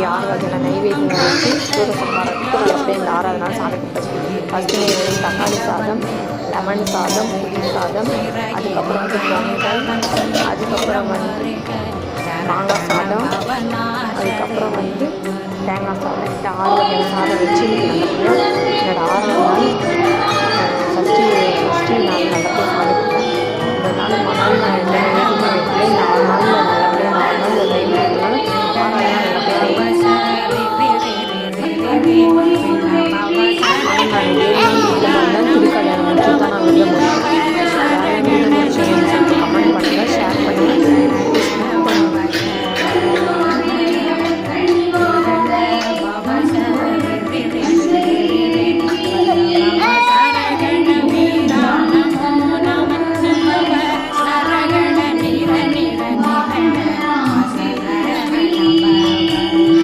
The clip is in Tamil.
இன்றைக்கி 6 வகையான நைவேத்தியம் வச்சு சூரசம்ஹாரத்துக்கு நல்லபடியாக இந்த 6வது நாள் சாமி கும்பிட்டு ஃபஸ்ட்டு நைவேத்தியம் தக்காளி சாதம், லெமன் சாதம், புளி சாதம், அதுக்கப்புறம் வந்து பொங்கல், அதுக்கப்புறம் வந்து மாங்காய் சாதம், அதுக்கப்புறம் வந்து தேங்காய் சாதம். இந்த 6 வகையான சாதம் வச்சு நல்லபடியாக என்னோடய 6வது நாள் ஃபஸ்ட்டு நாள் நல்லபடியாக சாமி கும்பிட்டேன். இந்த நாள் மணல்